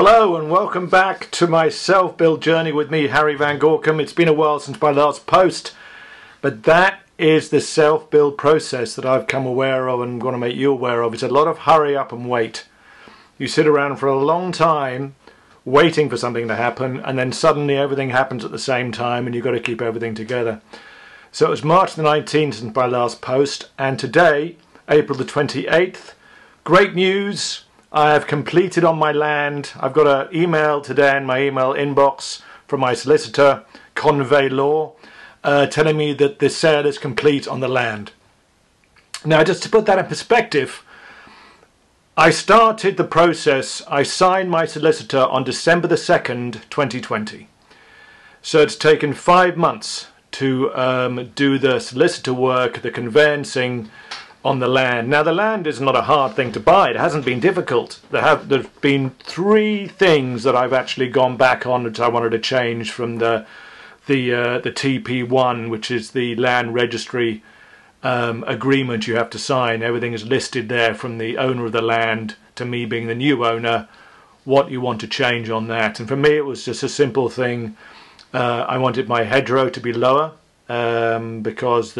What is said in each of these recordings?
Hello and welcome back to my self-build journey with me, Harry Van Gorkum. It's been a while since my last post, but that is the self-build process that I've come aware of and going to make you aware of. It's a lot of hurry up and wait. You sit around for a long time waiting for something to happen, and then suddenly everything happens at the same time and you've got to keep everything together. So it was March the 19th since my last post, and today, April the 28th, great news. I have completed on my land. I've got an email today in my email inbox from my solicitor, conveyancer, telling me that the sale is complete on the land. Now, just to put that in perspective, I started the process, I signed my solicitor on December the 2nd, 2020. So it's taken 5 months to do the solicitor work, the conveyancing, on the land. Now, the land is not a hard thing to buy. It hasn't been difficult. There's been 3 things that I've actually gone back on that I wanted to change from the TP1, which is the land registry agreement you have to sign. Everything is listed there from the owner of the land to me being the new owner, what you want to change on that. And for me, it was just a simple thing. I wanted my hedgerow to be lower because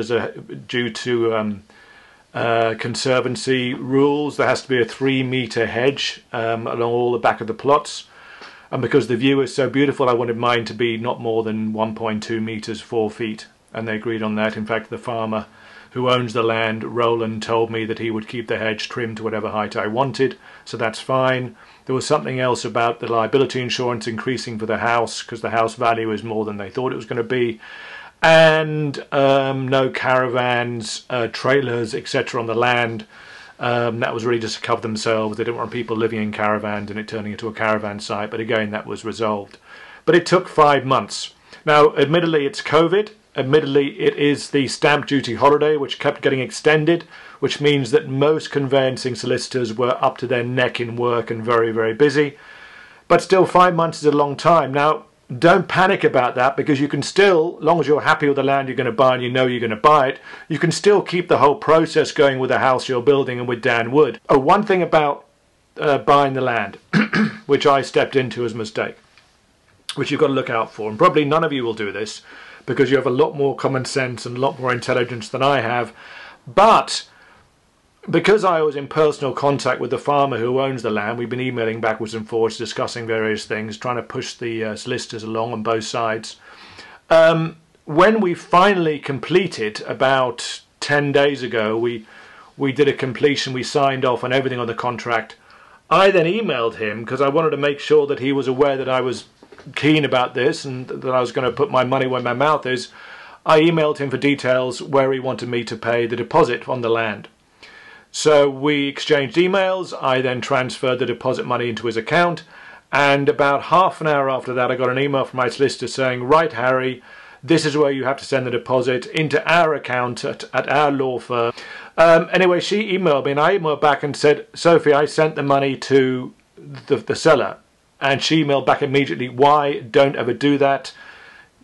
due to conservancy rules, there has to be a 3-meter hedge along all the back of the plots, and because the view is so beautiful, I wanted mine to be not more than 1.2 meters, 4 feet, and they agreed on that. In fact, the farmer who owns the land, Roland, told me that he would keep the hedge trimmed to whatever height I wanted, so that's fine. There was something else about the liability insurance increasing for the house because the house value is more than they thought it was going to be. And no caravans, trailers, etc. on the land. That was really just to cover themselves. They didn't want people living in caravans and it turning into a caravan site. But again, that was resolved. But it took 5 months. Now, admittedly, it's COVID. Admittedly, it is the stamp duty holiday, which kept getting extended, which means that most conveyancing solicitors were up to their neck in work and very, very busy. But still, 5 months is a long time. Now, don't panic about that, because you can still, as long as you're happy with the land you're going to buy and you know you're going to buy it, you can still keep the whole process going with the house you're building and with Dan Wood. Oh, one thing about buying the land, which I stepped into as a mistake, which you've got to look out for, and probably none of you will do this because you have a lot more common sense and a lot more intelligence than I have, but because I was in personal contact with the farmer who owns the land, we've been emailing backwards and forwards, discussing various things, trying to push the solicitors along on both sides. When we finally completed, about 10 days ago, we did a completion, we signed off on everything on the contract. I then emailed him because I wanted to make sure that he was aware that I was keen about this and that I was going to put my money where my mouth is. I emailed him for details where he wanted me to pay the deposit on the land. So we exchanged emails. I then transferred the deposit money into his account, and about half an hour after that I got an email from my solicitor saying, right, Harry, this is where you have to send the deposit into our account at our law firm. Anyway, she emailed me and I emailed back and said, Sophie, I sent the money to the seller, and she emailed back immediately, why? Don't ever do that.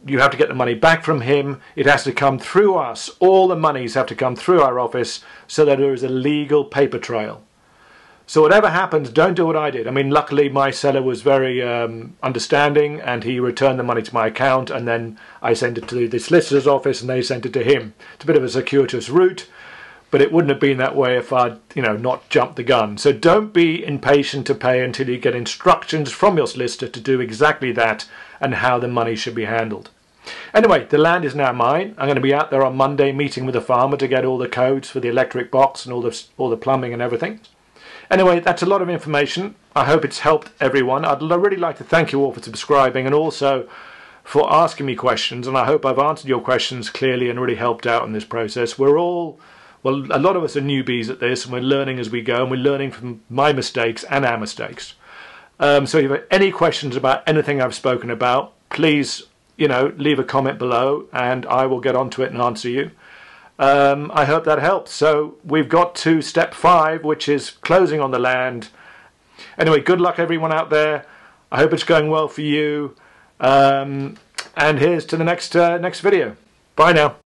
You have to get the money back from him. It has to come through us. All the monies have to come through our office so that there is a legal paper trail. So whatever happens, don't do what I did. I mean, luckily my seller was very understanding, and he returned the money to my account, and then I sent it to the solicitor's office and they sent it to him. It's a bit of a circuitous route, but it wouldn't have been that way if I'd, not jumped the gun. So don't be impatient to pay until you get instructions from your solicitor to do exactly that and how the money should be handled. Anyway, the land is now mine. I'm going to be out there on Monday meeting with the farmer to get all the codes for the electric box and all the plumbing and everything. Anyway, that's a lot of information. I hope it's helped everyone. I'd really like to thank you all for subscribing and also for asking me questions, and I hope I've answered your questions clearly and really helped out in this process. We're all, well, a lot of us are newbies at this, and we're learning as we go, and we're learning from my mistakes and our mistakes. So if you have any questions about anything I've spoken about, please leave a comment below and I will get onto it and answer you. I hope that helps. So we've got to step 5, which is closing on the land. Anyway, good luck everyone out there. I hope it's going well for you. And here's to the next video. Bye now.